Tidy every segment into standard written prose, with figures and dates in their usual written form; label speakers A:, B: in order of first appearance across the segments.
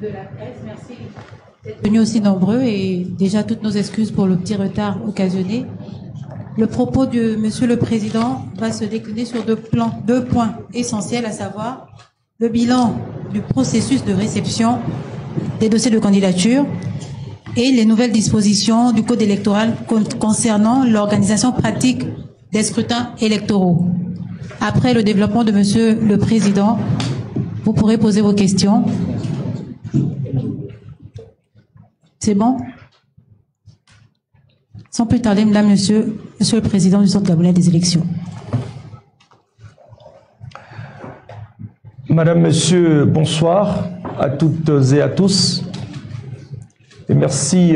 A: de la presse. Merci d'être venus aussi nombreux et déjà toutes nos excuses pour le petit retard occasionné. Le propos de Monsieur le Président va se décliner sur deux points essentiels, à savoir le bilan du processus de réception des dossiers de candidature et les nouvelles dispositions du Code électoral concernant l'organisation pratique des scrutins électoraux. Après le développement de Monsieur le Président, vous pourrez poser vos questions. C'est bon? Sans plus tarder, Mesdames, Monsieur le Président du Centre gabonais des élections.
B: Madame, Monsieur, bonsoir à toutes et à tous. Et merci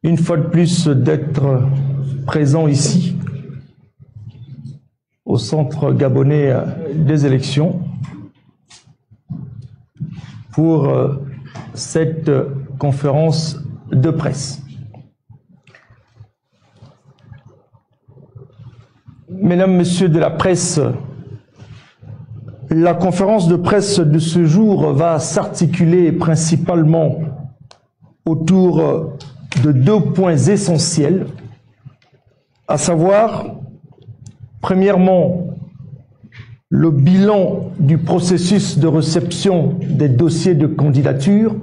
B: une fois de plus d'être présent ici au Centre gabonais des élections pour cette conférence de presse. Mesdames, Messieurs de la presse, la conférence de presse de ce jour va s'articuler principalement autour de deux points essentiels, à savoir, premièrement, le bilan du processus de réception des dossiers de candidature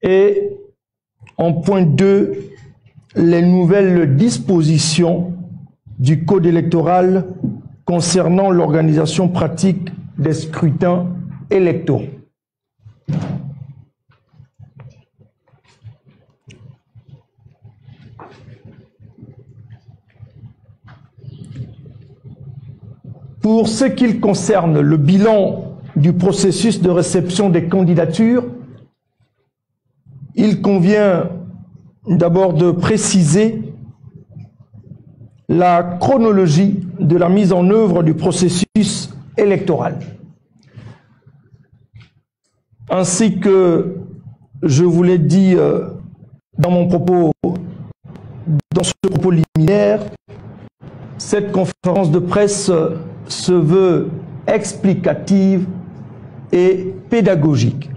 B: et, en point 2, les nouvelles dispositions du Code électoral concernant l'organisation pratique des scrutins électoraux. Pour ce qui concerne le bilan du processus de réception des candidatures, il convient d'abord de préciser la chronologie de la mise en œuvre du processus électoral. Ainsi que je vous l'ai dit dans mon propos, dans ce propos liminaire, cette conférence de presse se veut explicative et pédagogique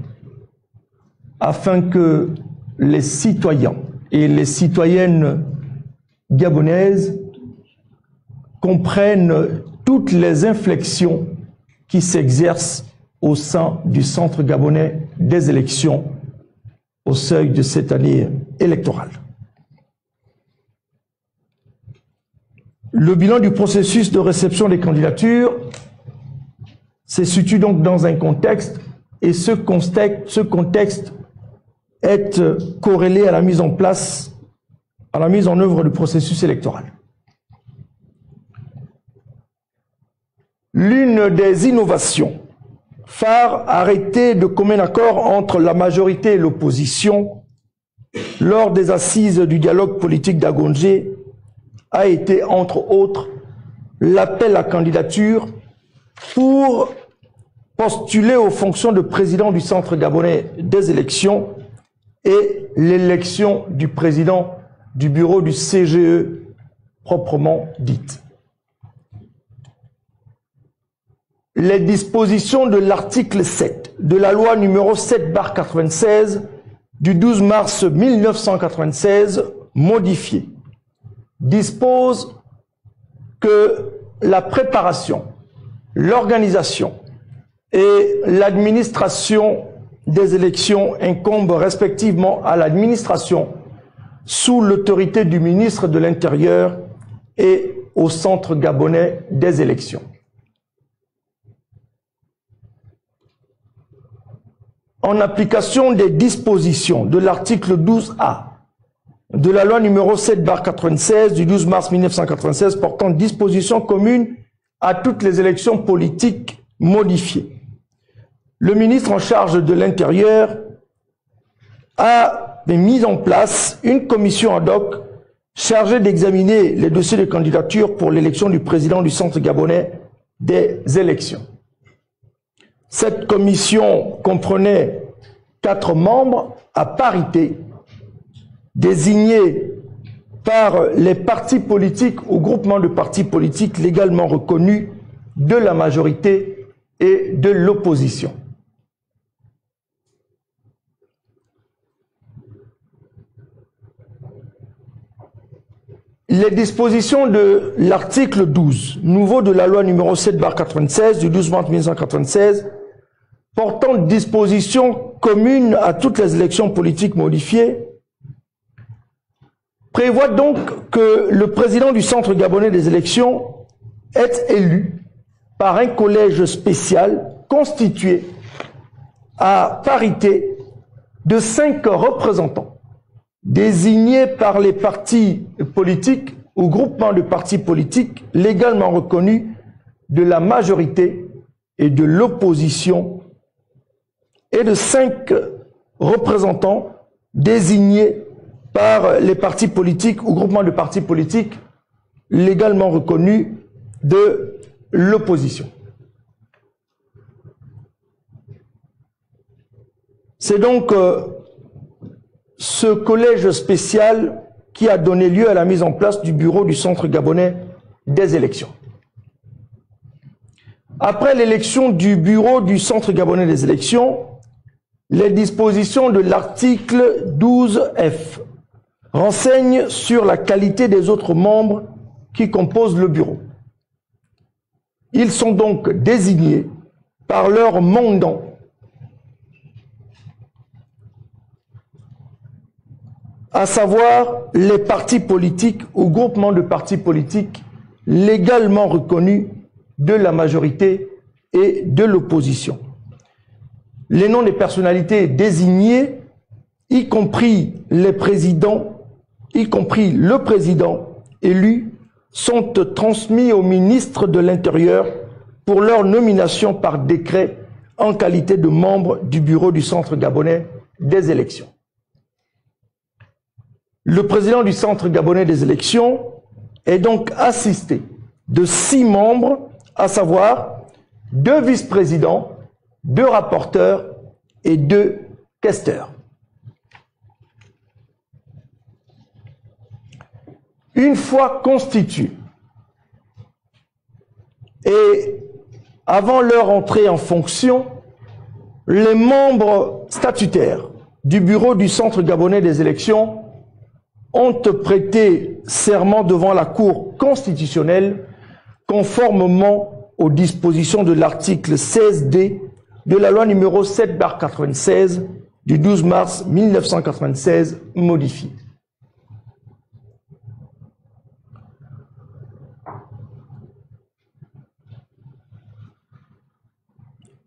B: afin que les citoyens et les citoyennes gabonaises comprennent toutes les inflexions qui s'exercent au sein du Centre gabonais des élections au seuil de cette année électorale. Le bilan du processus de réception des candidatures se situe donc dans un contexte, et ce contexte est corrélé à la mise en œuvre du processus électoral. L'une des innovations phares arrêtées de commun accord entre la majorité et l'opposition lors des assises du dialogue politique d'Agongé a été, entre autres, l'appel à candidature pour postuler aux fonctions de président du Centre gabonais des élections et l'élection du président du bureau du CGE proprement dite. Les dispositions de l'article 7 de la loi numéro 7/96 du 12 mars 1996 modifiée dispose que la préparation, l'organisation et l'administration des élections incombent respectivement à l'administration sous l'autorité du ministre de l'Intérieur et au Centre gabonais des élections. En application des dispositions de l'article 12A de la loi numéro 7/96 du 12 mars 1996 portant dispositions communes à toutes les élections politiques modifiées, le ministre en charge de l'Intérieur a mis en place une commission ad hoc chargée d'examiner les dossiers de candidature pour l'élection du président du Centre gabonais des élections. Cette commission comprenait 4 membres à parité, désignés par les partis politiques ou groupements de partis politiques légalement reconnus de la majorité et de l'opposition. les dispositions de l'article 12, nouveau de la loi numéro 7/96 du 12 mars 1996, portant dispositions communes à toutes les élections politiques modifiées, prévoit donc que le président du Centre gabonais des élections est élu par un collège spécial constitué à parité de 5 représentants désignés par les partis politiques ou groupements de partis politiques légalement reconnus de la majorité et de l'opposition, et de 5 représentants désignés par les partis politiques ou groupements de partis politiques légalement reconnus de l'opposition. C'est donc ce collège spécial qui a donné lieu à la mise en place du bureau du Centre gabonais des élections. Après l'élection du bureau du Centre gabonais des élections, les dispositions de l'article 12F renseignent sur la qualité des autres membres qui composent le bureau. Ils sont donc désignés par leur mandant, à savoir les partis politiques ou groupements de partis politiques légalement reconnus de la majorité et de l'opposition. Les noms des personnalités désignées, y compris les présidents, y compris le président élu, sont transmis au ministre de l'Intérieur pour leur nomination par décret en qualité de membre du bureau du Centre gabonais des élections. Le président du Centre gabonais des élections est donc assisté de 6 membres, à savoir 2 vice-présidents, 2 rapporteurs et 2 questeurs. Une fois constitués et avant leur entrée en fonction, les membres statutaires du bureau du Centre gabonais des élections ont prêté serment devant la Cour constitutionnelle conformément aux dispositions de l'article 16D de la loi numéro 7/96 du 12 mars 1996 modifiée.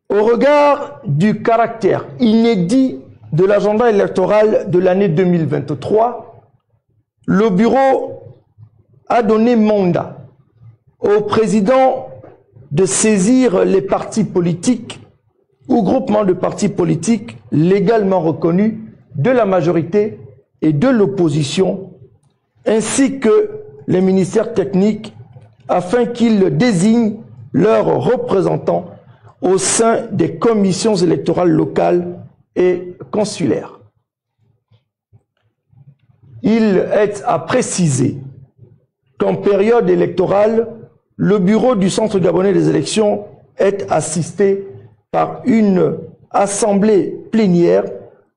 B: Au regard du caractère inédit de l'agenda électoral de l'année 2023, le bureau a donné mandat au président de saisir les partis politiques ou groupements de partis politiques légalement reconnus de la majorité et de l'opposition, ainsi que les ministères techniques, afin qu'ils désignent leurs représentants au sein des commissions électorales locales et consulaires. Il est à préciser qu'en période électorale, le bureau du Centre gabonais des élections est assisté par une assemblée plénière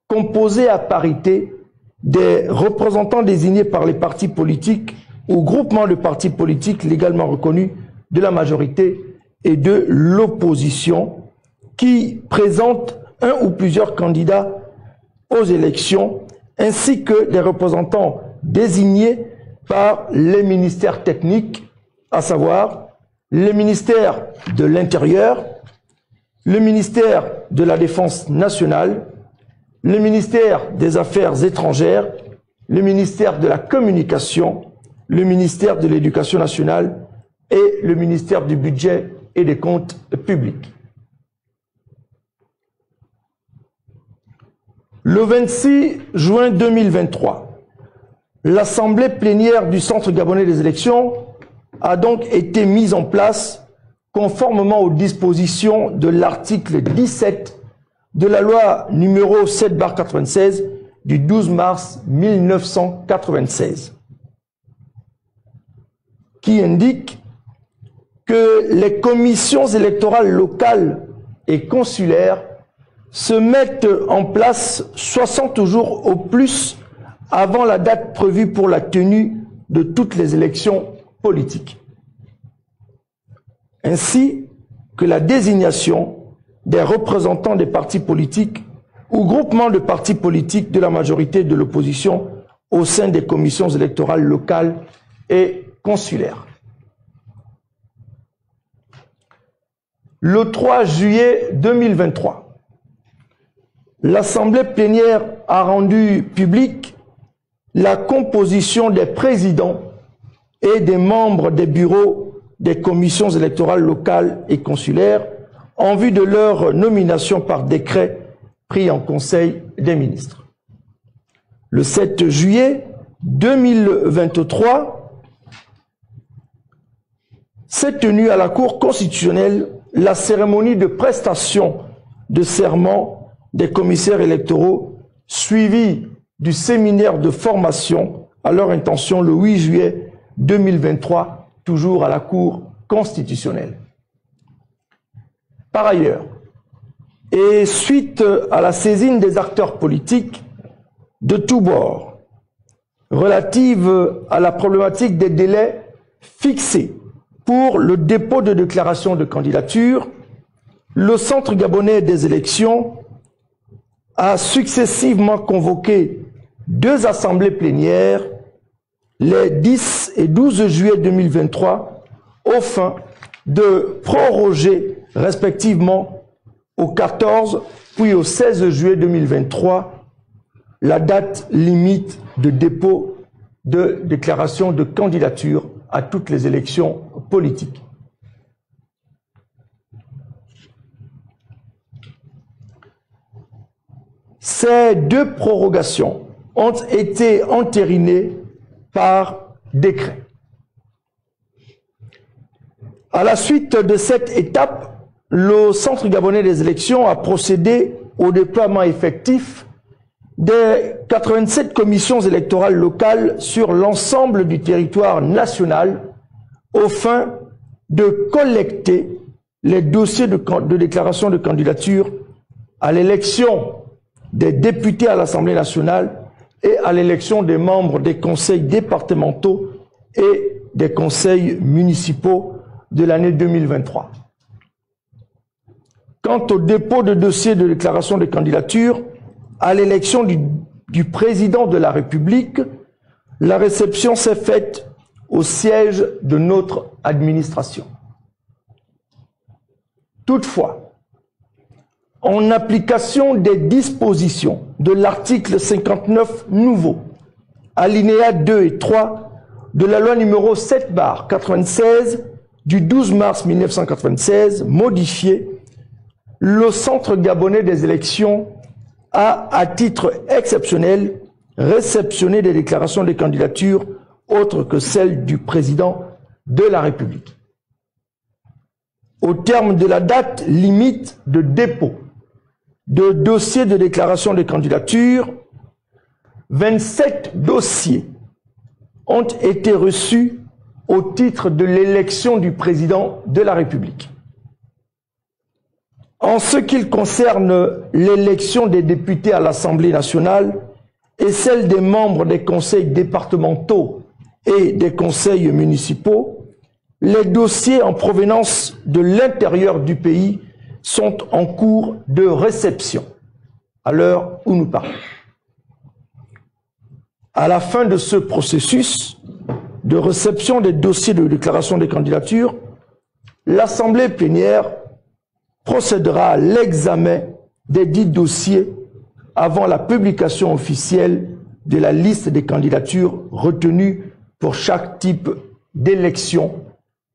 B: composée à parité des représentants désignés par les partis politiques ou groupements de partis politiques légalement reconnus de la majorité et de l'opposition qui présentent un ou plusieurs candidats aux élections, ainsi que des représentants désignés par les ministères techniques, à savoir le ministère de l'Intérieur, le ministère de la Défense nationale, le ministère des Affaires étrangères, le ministère de la Communication, le ministère de l'Éducation nationale et le ministère du Budget et des Comptes publics. Le 26 juin 2023, l'Assemblée plénière du Centre gabonais des élections a donc été mise en place conformément aux dispositions de l'article 17 de la loi numéro 7/96 du 12 mars 1996, qui indique que les commissions électorales locales et consulaires se mettent en place 60 jours au plus avant la date prévue pour la tenue de toutes les élections politiques, ainsi que la désignation des représentants des partis politiques ou groupements de partis politiques de la majorité de l'opposition au sein des commissions électorales locales et consulaires. Le 3 juillet 2023, l'Assemblée plénière a rendu publique la composition des présidents et des membres des bureaux des commissions électorales locales et consulaires en vue de leur nomination par décret pris en Conseil des ministres. Le 7 juillet 2023, s'est tenue à la Cour constitutionnelle la cérémonie de prestation de serment des commissaires électoraux suivie du séminaire de formation à leur intention le 8 juillet 2023, toujours à la Cour constitutionnelle. Par ailleurs, et suite à la saisine des acteurs politiques de tous bords relative à la problématique des délais fixés pour le dépôt de déclaration de candidature, le Centre gabonais des élections a successivement convoqué 2 assemblées plénières les 10 et 12 juillet 2023 aux fins de proroger respectivement au 14 puis au 16 juillet 2023 la date limite de dépôt de déclaration de candidature à toutes les élections politiques. Ces 2 prorogations ont été entérinées par décret. À la suite de cette étape, le Centre gabonais des élections a procédé au déploiement effectif des 87 commissions électorales locales sur l'ensemble du territoire national aux fins de collecter les dossiers de déclaration de candidature à l'élection des députés à l'Assemblée nationale et à l'élection des membres des conseils départementaux et des conseils municipaux de l'année 2023. Quant au dépôt de dossiers de déclaration de candidature à l'élection du président de la République, la réception s'est faite au siège de notre administration. Toutefois, en application des dispositions de l'article 59 nouveau, alinéas 2 et 3 de la loi numéro 7/96 du 12 mars 1996, modifiée, le Centre gabonais des élections a, à titre exceptionnel, réceptionné des déclarations de candidature autres que celles du président de la République. Au terme de la date limite de dépôt de dossiers de déclaration de candidature, 27 dossiers ont été reçus au titre de l'élection du président de la République. En ce qui concerne l'élection des députés à l'Assemblée nationale et celle des membres des conseils départementaux et des conseils municipaux, les dossiers en provenance de l'intérieur du pays sont en cours de réception à l'heure où nous parlons. À la fin de ce processus de réception des dossiers de déclaration des candidatures, l'Assemblée plénière procédera à l'examen des dits dossiers avant la publication officielle de la liste des candidatures retenues pour chaque type d'élection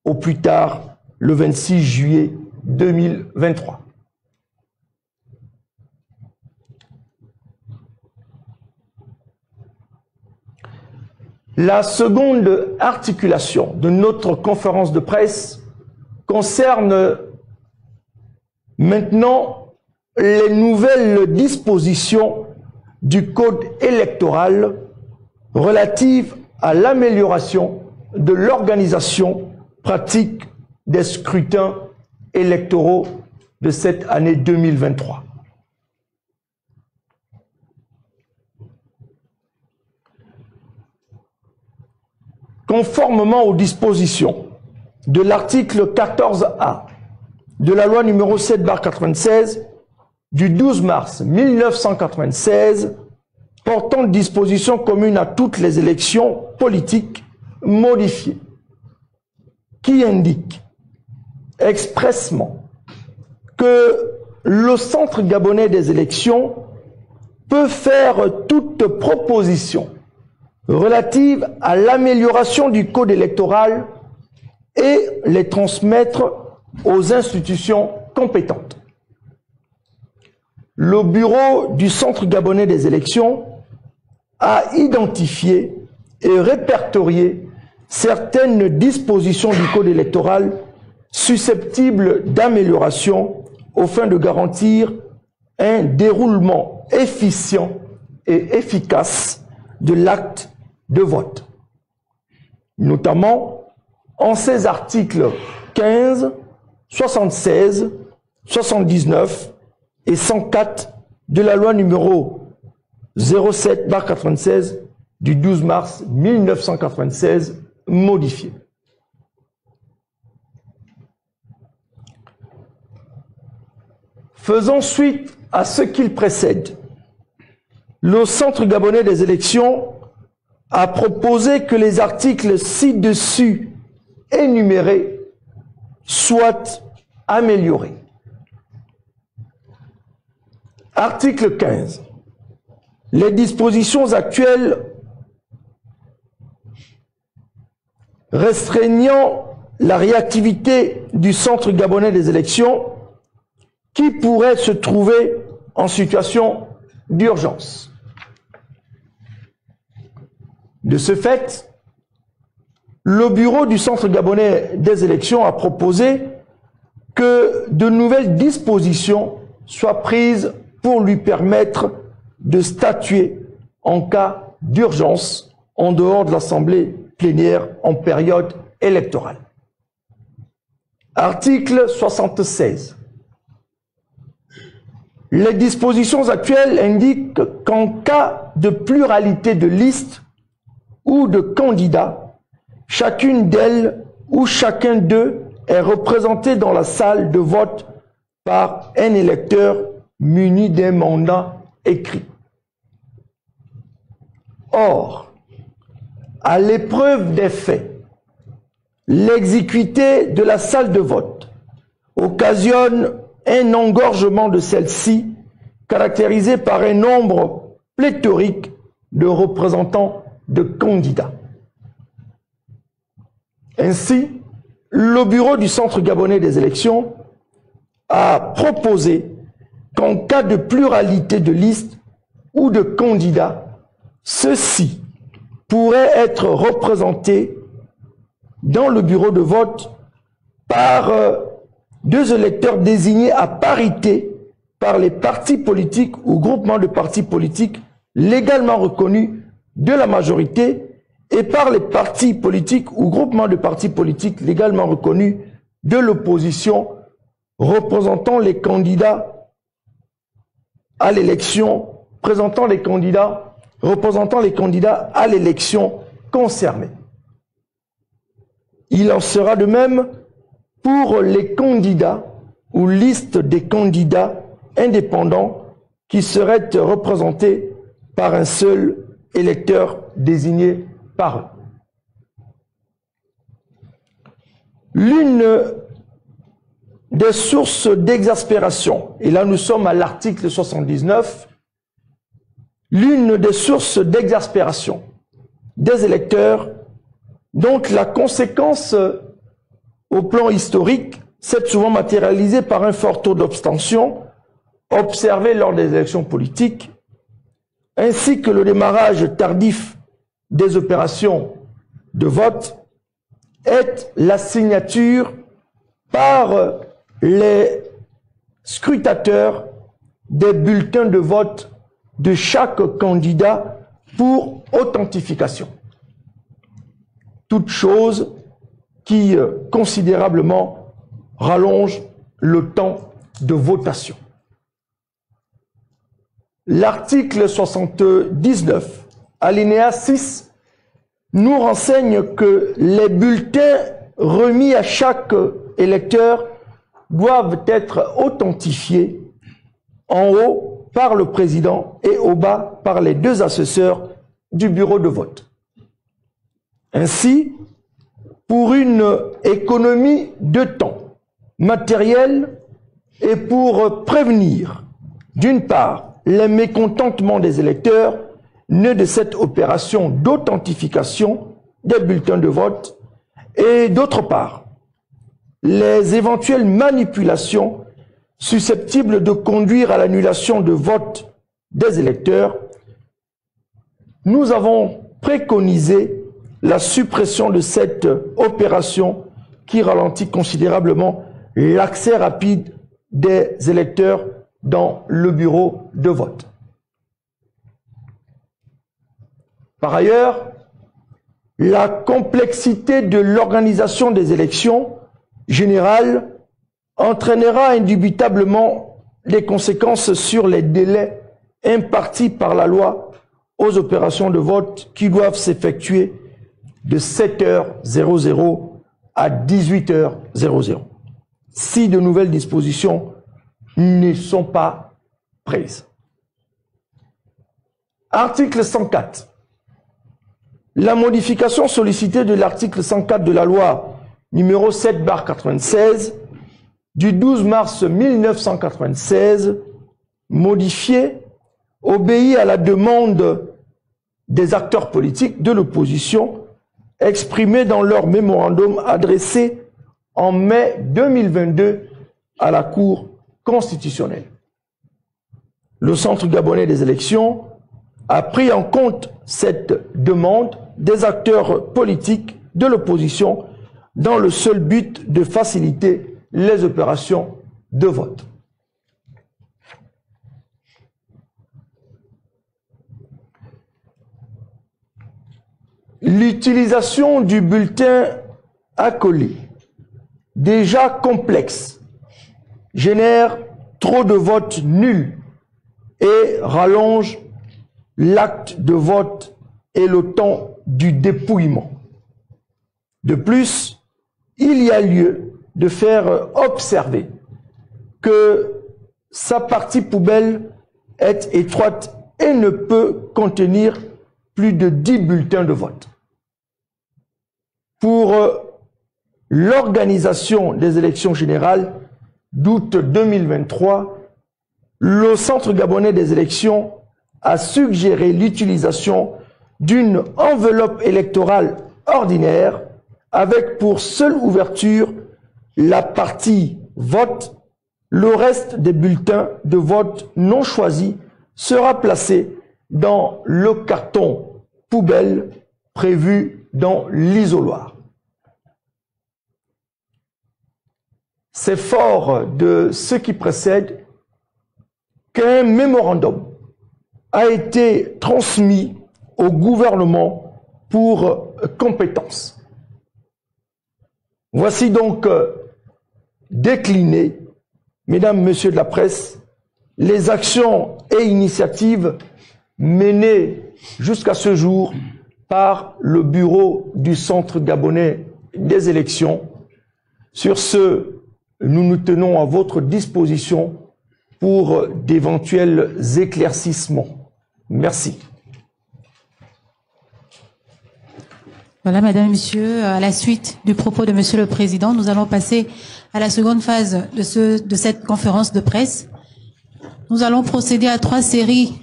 B: au plus tard le 26 juillet 2023. La seconde articulation de notre conférence de presse concerne maintenant les nouvelles dispositions du Code électoral relatives à l'amélioration de l'organisation pratique des scrutins électoraux de cette année 2023. conformément aux dispositions de l'article 14A de la loi numéro 7/96 du 12 mars 1996 portant dispositions communes à toutes les élections politiques modifiées, qui indique expressement que le Centre gabonais des élections peut faire toute proposition relative à l'amélioration du code électoral et les transmettre aux institutions compétentes. Le bureau du Centre gabonais des élections a identifié et répertorié certaines dispositions du code électoral susceptibles d'amélioration aux fins de garantir un déroulement efficient et efficace de l'acte de vote, notamment en ses articles 15, 76, 79 et 104 de la loi numéro 07/96 du 12 mars 1996 modifiée. Faisant suite à ce qu'il précède, le Centre gabonais des élections a proposé que les articles ci-dessus énumérés soient améliorés. Article 15. Les dispositions actuelles restreignant la réactivité du Centre gabonais des élections qui pourrait se trouver en situation d'urgence. De ce fait, le bureau du Centre gabonais des élections a proposé que de nouvelles dispositions soient prises pour lui permettre de statuer en cas d'urgence en dehors de l'Assemblée plénière en période électorale. Article 76. Les dispositions actuelles indiquent qu'en cas de pluralité de listes ou de candidats, chacune d'elles ou chacun d'eux est représenté dans la salle de vote par un électeur muni d'un mandat écrit. Or, à l'épreuve des faits, l'exiguïté de la salle de vote occasionne un engorgement de celle-ci caractérisé par un nombre pléthorique de représentants de candidats. Ainsi, le bureau du Centre gabonais des élections a proposé qu'en cas de pluralité de listes ou de candidats, ceux-ci pourraient être représentés dans le bureau de vote par deux électeurs désignés à parité par les partis politiques ou groupements de partis politiques légalement reconnus de la majorité et par les partis politiques ou groupements de partis politiques légalement reconnus de l'opposition représentant les candidats à l'élection, représentant les candidats à l'élection concernée. Il en sera de même pour les candidats ou listes des candidats indépendants qui seraient représentés par un seul électeur désigné par eux. L'une des sources d'exaspération, et là nous sommes à l'article 79, l'une des sources d'exaspération des électeurs, donc la conséquence au plan historique, s'est souvent matérialisée par un fort taux d'abstention observé lors des élections politiques, ainsi que le démarrage tardif des opérations de vote, est la signature par les scrutateurs des bulletins de vote de chaque candidat pour authentification. Toute chose qui considérablement rallonge le temps de votation. L'article 79, alinéa 6 nous renseigne que les bulletins remis à chaque électeur doivent être authentifiés en haut par le président et au bas par les 2 assesseurs du bureau de vote. Ainsi, pour une économie de temps matériel et pour prévenir, d'une part, les mécontentements des électeurs nés de cette opération d'authentification des bulletins de vote et d'autre part, les éventuelles manipulations susceptibles de conduire à l'annulation de vote des électeurs, nous avons préconisé la suppression de cette opération qui ralentit considérablement l'accès rapide des électeurs dans le bureau de vote. Par ailleurs, la complexité de l'organisation des élections générales entraînera indubitablement des conséquences sur les délais impartis par la loi aux opérations de vote qui doivent s'effectuer de 7h00 à 18h00, si de nouvelles dispositions ne sont pas prises. Article 104. La modification sollicitée de l'article 104 de la loi numéro 7/96 du 12 mars 1996, modifiée, obéit à la demande des acteurs politiques de l'opposition exprimée dans leur mémorandum adressé en mai 2022 à la Cour constitutionnelle. Le Centre gabonais des élections a pris en compte cette demande des acteurs politiques de l'opposition dans le seul but de faciliter les opérations de vote. L'utilisation du bulletin accolé, déjà complexe, génère trop de votes nuls et rallonge l'acte de vote et le temps du dépouillement. De plus, il y a lieu de faire observer que sa partie poubelle est étroite et ne peut contenir plus de 10 bulletins de vote. Pour l'organisation des élections générales d'août 2023, le Centre gabonais des élections a suggéré l'utilisation d'une enveloppe électorale ordinaire avec pour seule ouverture la partie vote. Le reste des bulletins de vote non choisis sera placé dans le carton poubelle prévu dans l'isoloir. C'est fort de ce qui précède qu'un mémorandum a été transmis au gouvernement pour compétence. Voici donc déclinées, mesdames, messieurs de la presse, les actions et initiatives menées jusqu'à ce jour par le bureau du Centre gabonais des élections. Sur ce, nous nous tenons à votre disposition pour d'éventuels éclaircissements. Merci.
A: Voilà, Madame, Monsieur, à la suite du propos de Monsieur le Président, nous allons passer à la seconde phase de cette conférence de presse. Nous allons procéder à 3 séries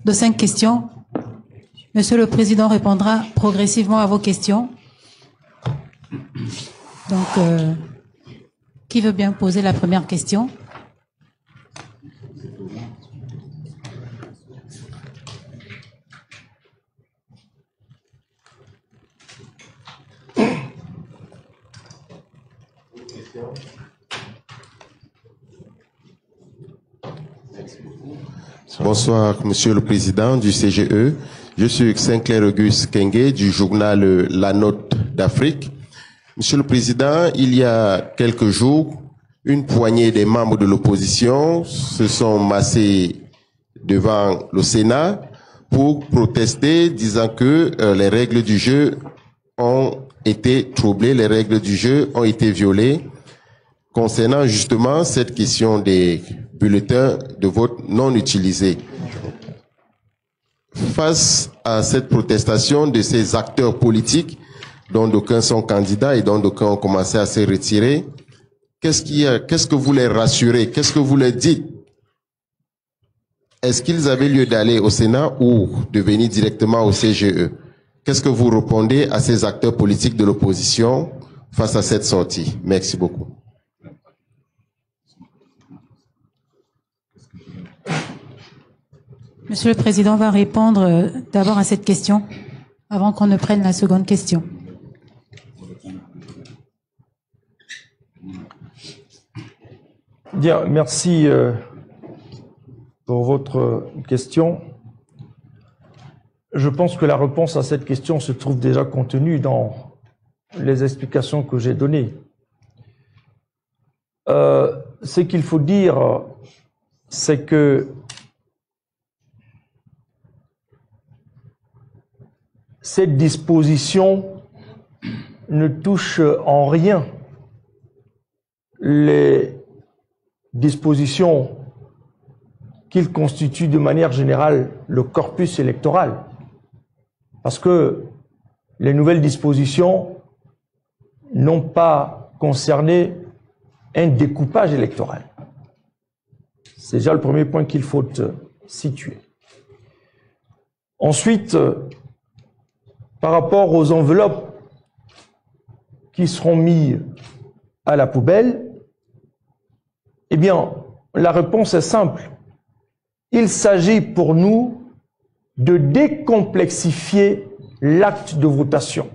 A: de 5 questions. Monsieur le Président répondra progressivement à vos questions. Donc, qui veut bien poser la première question?
C: Bonsoir, Monsieur le Président du CGE. Je suis Sinclair Auguste Kenge du journal La Note d'Afrique. Monsieur le Président, il y a quelques jours, une poignée des membres de l'opposition se sont massés devant le Sénat pour protester, disant que les règles du jeu ont été troublées, les règles du jeu ont été violées concernant justement cette question des bulletins de vote non utilisés. Face à cette protestation de ces acteurs politiques, dont d'aucuns sont candidats et dont d'aucuns ont commencé à se retirer, qu'est-ce que vous les rassurez? Qu'est-ce que vous leur dites? Est-ce qu'ils avaient lieu d'aller au Sénat ou de venir directement au CGE? Qu'est-ce que vous répondez à ces acteurs politiques de l'opposition face à cette sortie? Merci beaucoup.
A: Monsieur le Président va répondre d'abord à cette question avant qu'on ne prenne la seconde question.
B: Bien, merci pour votre question. Je pense que la réponse à cette question se trouve déjà contenue dans les explications que j'ai données. Ce qu'il faut dire, c'est que cette disposition ne touche en rien les dispositions qu'il constitue de manière générale le corpus électoral. Parce que les nouvelles dispositions n'ont pas concerné un découpage électoral. C'est déjà le premier point qu'il faut situer. Ensuite, par rapport aux enveloppes qui seront mises à la poubelle, eh bien, la réponse est simple. Il s'agit pour nous de décomplexifier l'acte de votation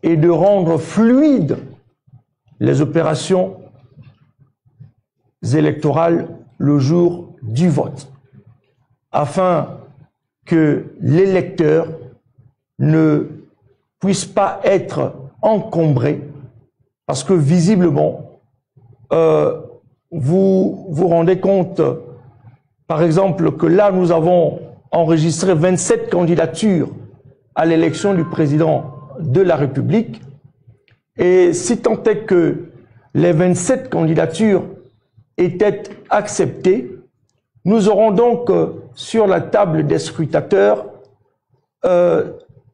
B: et de rendre fluides les opérations électorales le jour du vote, afin que l'électeur ne puisse pas être encombré, parce que visiblement, vous vous rendez compte, par exemple, que là, nous avons enregistré 27 candidatures à l'élection du président de la République. Et si tant est que les 27 candidatures étaient acceptées, nous aurons donc sur la table des scrutateurs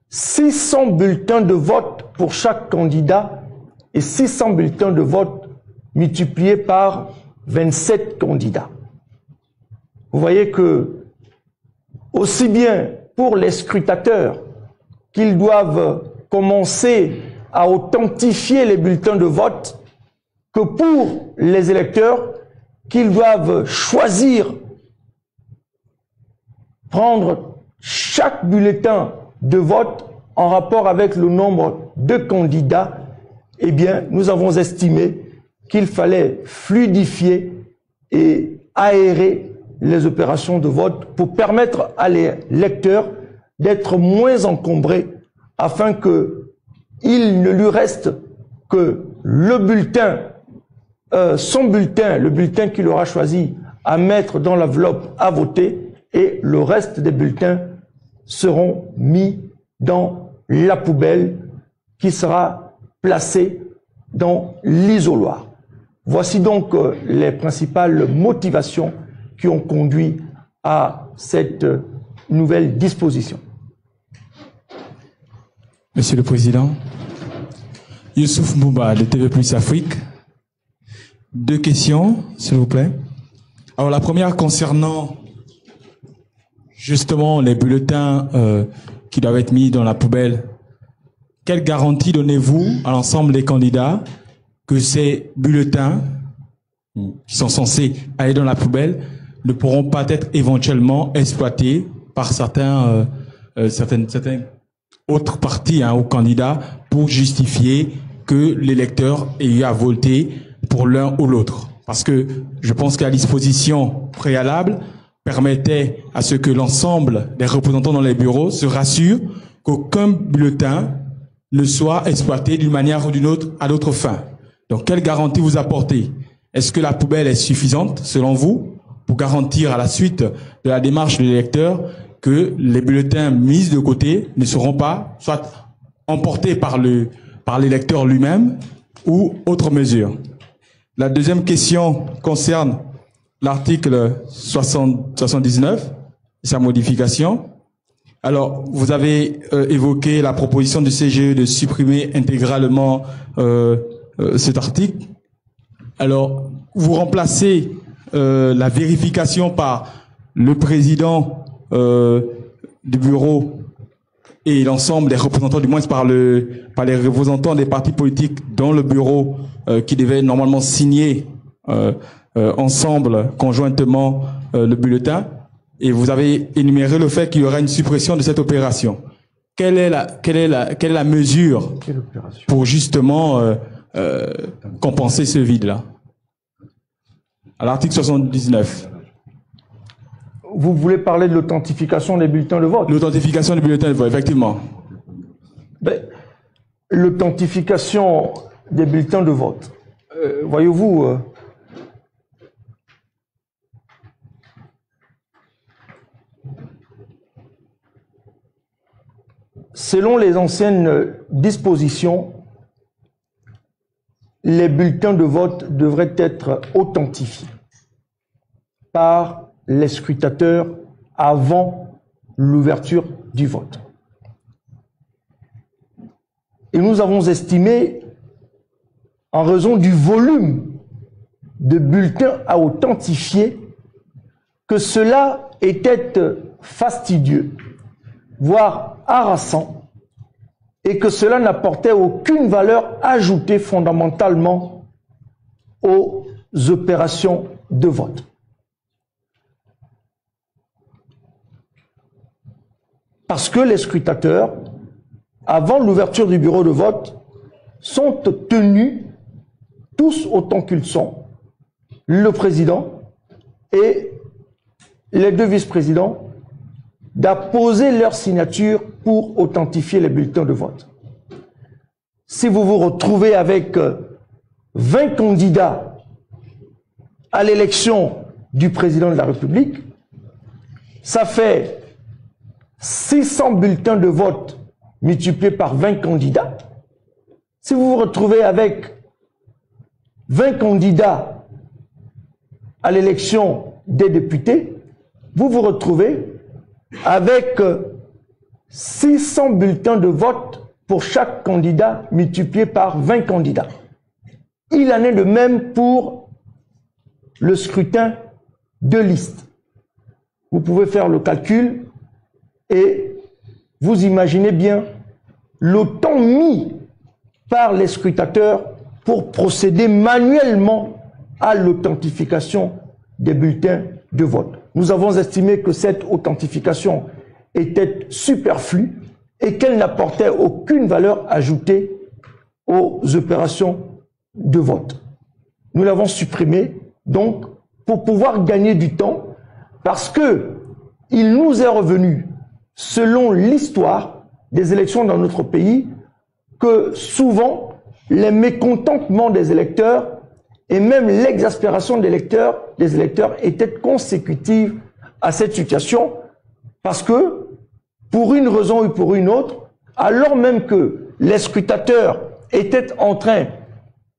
B: 600 bulletins de vote pour chaque candidat et 600 bulletins de vote multipliés par 27 candidats. Vous voyez que, aussi bien pour les scrutateurs, qu'ils doivent commencer à authentifier les bulletins de vote, que pour les électeurs, qu'ils doivent choisir, prendre chaque bulletin de vote en rapport avec le nombre de candidats, eh bien, nous avons estimé qu'il fallait fluidifier et aérer les opérations de vote pour permettre à les lecteurs d'être moins encombrés afin qu'il ne lui reste que le bulletin, son bulletin, le bulletin qu'il aura choisi à mettre dans l'enveloppe à voter, et le reste des bulletins seront mis dans la poubelle qui sera placée dans l'isoloir. Voici donc les principales motivations qui ont conduit à cette nouvelle disposition.
D: Monsieur le Président, Youssouf Mbouba de TV Plus Afrique. 2 questions, s'il vous plaît. Alors la première concernant justement les bulletins qui doivent être mis dans la poubelle. Quelle garantie donnez-vous à l'ensemble des candidats que ces bulletins qui sont censés aller dans la poubelle ne pourront pas être éventuellement exploités par certaines autres partis ou candidats pour justifier que l'électeur ait eu à voter pour l'un ou l'autre? Parce que je pense que la disposition préalable permettait à ce que l'ensemble des représentants dans les bureaux se rassurent qu'aucun bulletin ne soit exploité d'une manière ou d'une autre à d'autres fins. Donc, quelle garantie vous apportez? Est-ce que la poubelle est suffisante, selon vous, pour garantir à la suite de la démarche de l'électeur que les bulletins mis de côté ne seront pas soit emporté par l'électeur lui-même ou autre mesure? La deuxième question concerne l'article 79 et sa modification. Alors, vous avez évoqué la proposition du CGE de supprimer intégralement cet article. Alors, vous remplacez la vérification par le président du bureau et l'ensemble des représentants, du moins par les représentants des partis politiques dans le bureau qui devaient normalement signer ensemble, conjointement, le bulletin. Et vous avez énuméré le fait qu'il y aura une suppression de cette opération. Quelle est la mesure pour justement compenser ce vide-là? À l'article 79.
B: Vous voulez parler de l'authentification des bulletins de vote?
D: L'authentification des bulletins de vote, effectivement.
B: L'authentification des bulletins de vote. Voyez-vous, selon les anciennes dispositions, les bulletins de vote devraient être authentifiés par les scrutateurs avant l'ouverture du vote. Et nous avons estimé, en raison du volume de bulletins à authentifier, que cela était fastidieux, voire harassant, et que cela n'apportait aucune valeur ajoutée fondamentalement aux opérations de vote. Parce que les scrutateurs, avant l'ouverture du bureau de vote, sont tenus, tous autant qu'ils sont, le président et les deux vice-présidents, d'apposer leur signature pour authentifier les bulletins de vote. Si vous vous retrouvez avec 20 candidats à l'élection du président de la République, ça fait 600 bulletins de vote multipliés par 20 candidats. Si vous vous retrouvez avec 20 candidats à l'élection des députés, vous vous retrouvez avec 600 bulletins de vote pour chaque candidat multiplié par 20 candidats. Il en est de même pour le scrutin de liste. Vous pouvez faire le calcul et vous imaginez bien le temps mis par les scrutateurs pour procéder manuellement à l'authentification des bulletins de vote. Nous avons estimé que cette authentification était superflue et qu'elle n'apportait aucune valeur ajoutée aux opérations de vote. Nous l'avons supprimée donc pour pouvoir gagner du temps, parce que il nous est revenu, selon l'histoire des élections dans notre pays, que souvent les mécontentements des électeurs et même l'exaspération des électeurs étaient consécutives à cette situation, parce que, pour une raison ou pour une autre, alors même que les scrutateurs étaient en train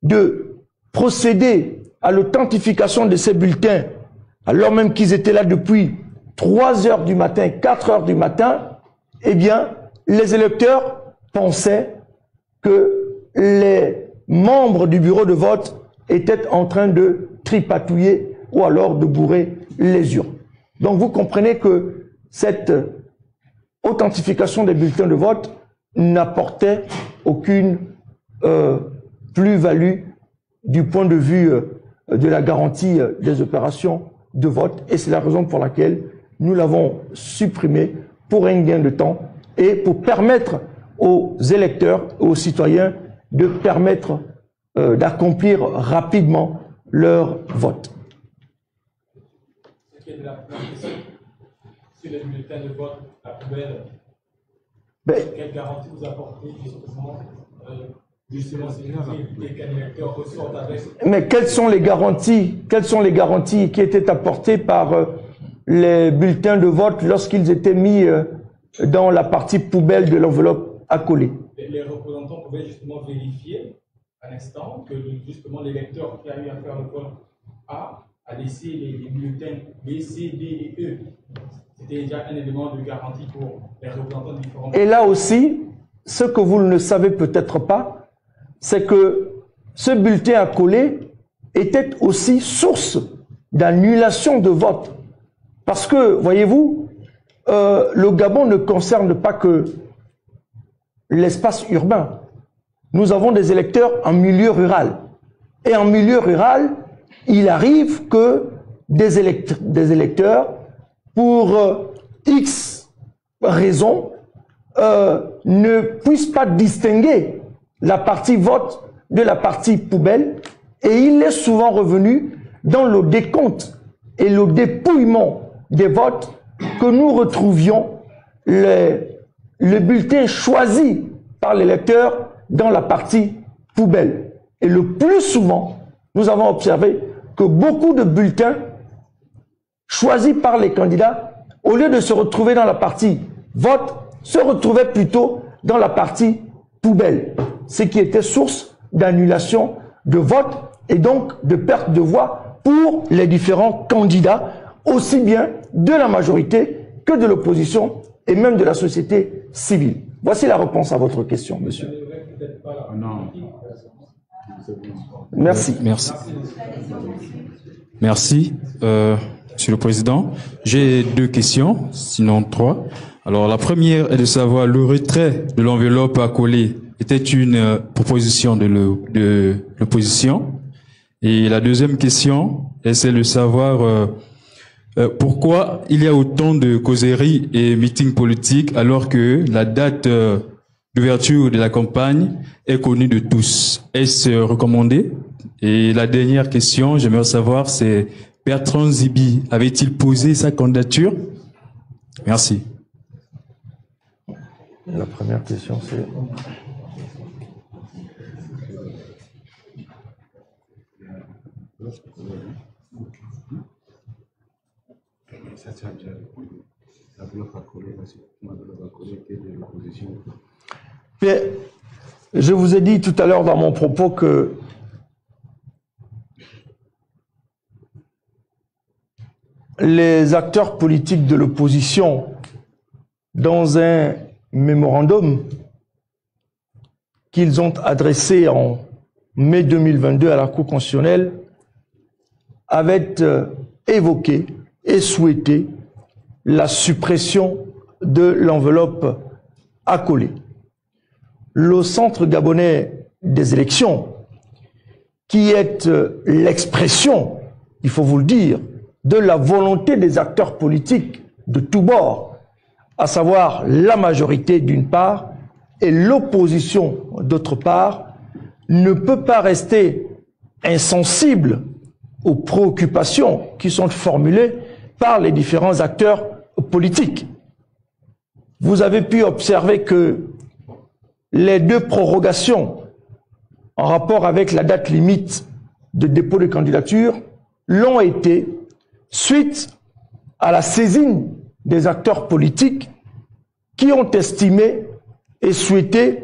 B: de procéder à l'authentification de ces bulletins, alors même qu'ils étaient là depuis 3 heures du matin, 4 heures du matin, eh bien, les électeurs pensaient que les membres du bureau de vote étaient en train de tripatouiller ou alors de bourrer les urnes. Donc vous comprenez que cette authentification des bulletins de vote n'apportait aucune plus-value du point de vue de la garantie des opérations de vote, et c'est la raison pour laquelle nous l'avons supprimé pour un gain de temps et pour permettre aux électeurs, aux citoyens de permettre d'accomplir rapidement leur vote.
D: Sur les bulletins de vote à poubelle, quelle garantie vous apportez justement qu'un électeur ressorte avec...
B: Mais quelles sont les garanties qui étaient apportées par les bulletins de vote lorsqu'ils étaient mis dans la partie poubelle de l'enveloppe à coller?
D: les représentants pouvaient justement vérifier à l'instant que justement l'électeur qui a eu à faire le vote a laissé les bulletins B, C, D et E. C'était déjà un élément de garantie pour les représentants de différents...
B: Et là aussi, ce que vous ne savez peut-être pas, c'est que ce bulletin à coller était aussi source d'annulation de vote. Parce que, voyez-vous, le Gabon ne concerne pas que l'espace urbain. Nous avons des électeurs en milieu rural. Et en milieu rural, il arrive que des électeurs, pour X raisons, ne puissent pas distinguer la partie vote de la partie poubelle. Et il est souvent revenu dans le décompte et le dépouillement des votes que nous retrouvions le bulletin choisi par l'électeur dans la partie poubelle. Et le plus souvent, nous avons observé que beaucoup de bulletins choisis par les candidats, au lieu de se retrouver dans la partie vote, se retrouvaient plutôt dans la partie poubelle, ce qui était source d'annulation de vote et donc de perte de voix pour les différents candidats, aussi bien de la majorité que de l'opposition et même de la société civile. Voici la réponse à votre question, monsieur. Merci.
D: Merci. Merci, Monsieur le Président. J'ai deux questions, sinon trois. Alors, la première est de savoir le retrait de l'enveloppe à coller était une proposition de l'opposition. Et la deuxième question est celle de savoir pourquoi il y a autant de causeries et meetings politiques alors que la date d'ouverture de la campagne est connue de tous. Est-ce recommandé? Et la dernière question, j'aimerais savoir, c'est Bertrand Zibi avait-il posé sa candidature? Merci.
B: La première question, c'est... Bien, je vous ai dit tout à l'heure dans mon propos que les acteurs politiques de l'opposition, dans un mémorandum qu'ils ont adressé en mai 2022 à la Cour constitutionnelle, avaient évoqué et souhaité la suppression de l'enveloppe à coller. Le Centre gabonais des élections, qui est l'expression, il faut vous le dire, de la volonté des acteurs politiques de tous bords, à savoir la majorité d'une part et l'opposition d'autre part, ne peut pas rester insensible aux préoccupations qui sont formulées par les différents acteurs politiques. Vous avez pu observer que les deux prorogations en rapport avec la date limite de dépôt de candidature l'ont été suite à la saisine des acteurs politiques qui ont estimé et souhaité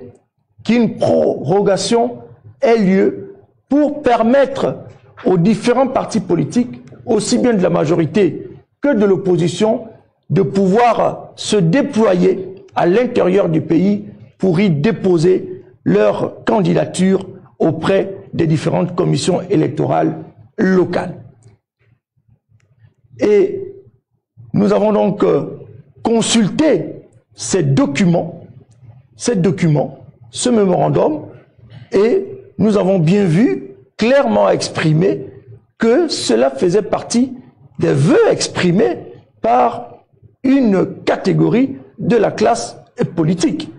B: qu'une prorogation ait lieu pour permettre aux différents partis politiques, aussi bien de la majorité que de l'opposition, de pouvoir se déployer à l'intérieur du pays pour y déposer leur candidature auprès des différentes commissions électorales locales. Et nous avons donc consulté ces documents, ce mémorandum, et nous avons bien vu, clairement exprimé, que cela faisait partie des vœux exprimés par une catégorie de la classe politique.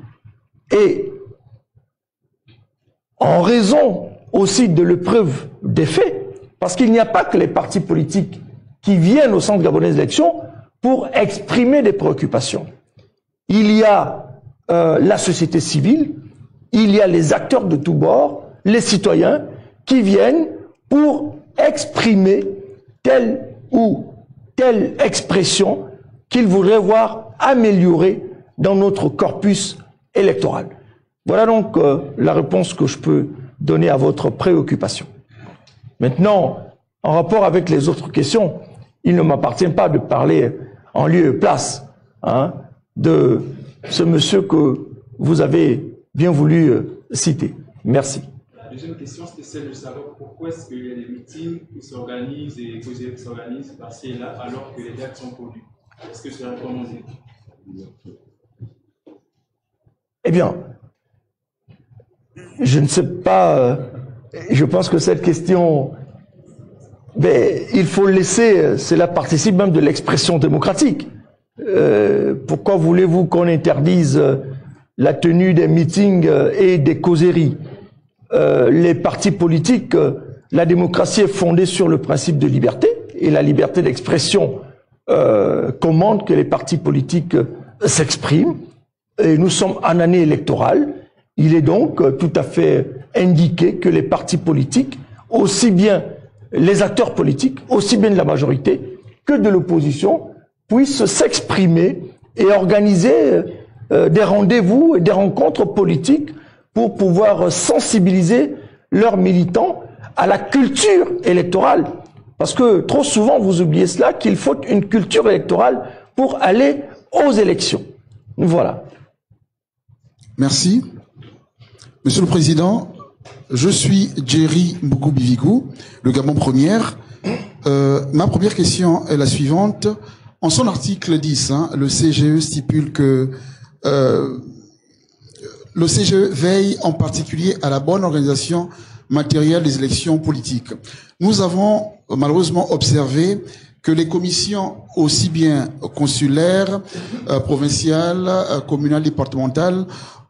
B: Et en raison aussi de l'épreuve des faits, parce qu'il n'y a pas que les partis politiques qui viennent au Centre gabonais d'élections pour exprimer des préoccupations. Il y a la société civile, il y a les acteurs de tous bords, les citoyens qui viennent pour exprimer telle ou telle expression qu'ils voudraient voir améliorée dans notre corpus électoral. Voilà donc la réponse que je peux donner à votre préoccupation. Maintenant, en rapport avec les autres questions, il ne m'appartient pas de parler en lieu et place de ce monsieur que vous avez bien voulu citer. Merci.
D: La deuxième question, c'était celle de savoir pourquoi est-ce qu'il y a des meetings qui s'organisent et qui s'organisent par-ci et là alors que les dates sont connues. Est-ce que c'est recommandé?
B: Eh bien, je ne sais pas, je pense que cette question, il faut laisser, cela participe même de l'expression démocratique. Pourquoi voulez-vous qu'on interdise la tenue des meetings et des causeries? Les partis politiques, la démocratie est fondée sur le principe de liberté, et la liberté d'expression commande que les partis politiques s'expriment. Et nous sommes en année électorale. Il est donc tout à fait indiqué que les partis politiques, aussi bien les acteurs politiques, aussi bien de la majorité que de l'opposition, puissent s'exprimer et organiser des rendez-vous et des rencontres politiques pour pouvoir sensibiliser leurs militants à la culture électorale. Parce que trop souvent, vous oubliez cela, qu'il faut une culture électorale pour aller aux élections. Voilà.
E: Merci. Monsieur le Président, je suis Jerry Mboukou-Bivigou, le Gabon Première. Ma première question est la suivante. En son article 10, le CGE stipule que le CGE veille en particulier à la bonne organisation matérielle des élections politiques. Nous avons malheureusement observé que les commissions, aussi bien consulaires, provinciales, communales, départementales,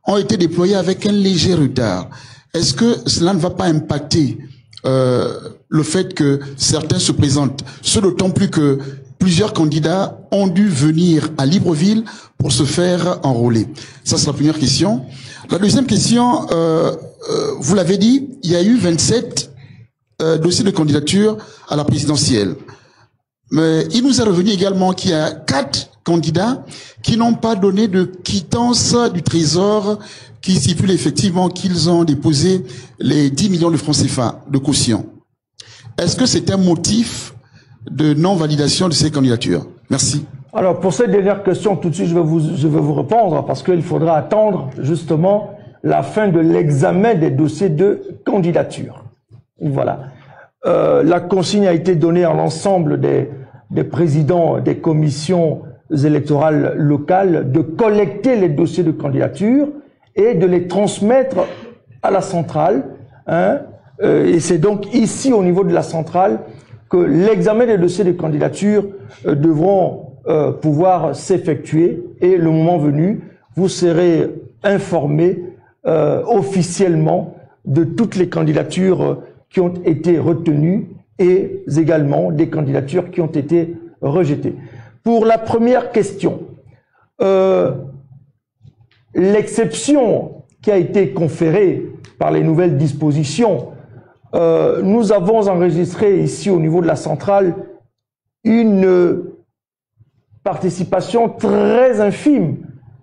E: ont été déployées avec un léger retard. Est-ce que cela ne va pas impacter le fait que certains se présentent, ce d'autant plus que plusieurs candidats ont dû venir à Libreville pour se faire enrôler? Ça, c'est la première question. La deuxième question, vous l'avez dit, il y a eu 27 dossiers de candidature à la présidentielle. Mais il nous est revenu également qu'il y a 4 candidats qui n'ont pas donné de quittance du Trésor qui stipule effectivement qu'ils ont déposé les 10 millions de francs CFA de caution. Est-ce que c'est un motif de non-validation de ces candidatures? Merci.
B: Alors, pour cette dernière question, tout de suite, je vais vous répondre parce qu'il faudra attendre justement la fin de l'examen des dossiers de candidature. Voilà. La consigne a été donnée à l'ensemble des présidents des commissions électorales locales de collecter les dossiers de candidature et de les transmettre à la centrale. Et c'est donc ici, au niveau de la centrale, que l'examen des dossiers de candidature devront pouvoir s'effectuer. Et le moment venu, vous serez informés officiellement de toutes les candidatures qui ont été retenues et également des candidatures qui ont été rejetées. Pour la première question, l'exception qui a été conférée par les nouvelles dispositions, nous avons enregistré ici au niveau de la centrale une participation très infime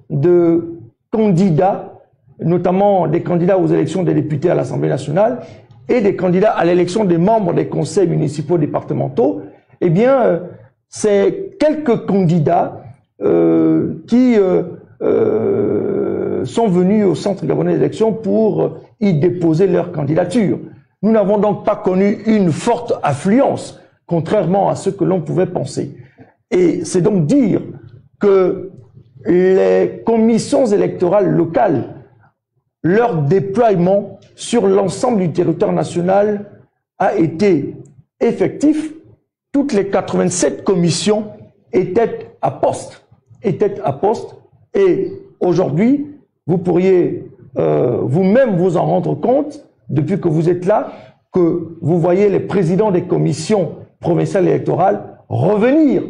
B: de candidats, notamment des candidats aux élections des députés à l'Assemblée nationale et des candidats à l'élection des membres des conseils municipaux départementaux. Eh bien, c'est quelques candidats qui sont venus au centre gabonais d'élection pour y déposer leur candidature. Nous n'avons donc pas connu une forte affluence, contrairement à ce que l'on pouvait penser. Et c'est donc dire que les commissions électorales locales, leur déploiement sur l'ensemble du territoire national a été effectif. Toutes les 87 commissions étaient à poste. Et aujourd'hui, vous pourriez vous-même vous en rendre compte, depuis que vous êtes là, que vous voyez les présidents des commissions provinciales électorales revenir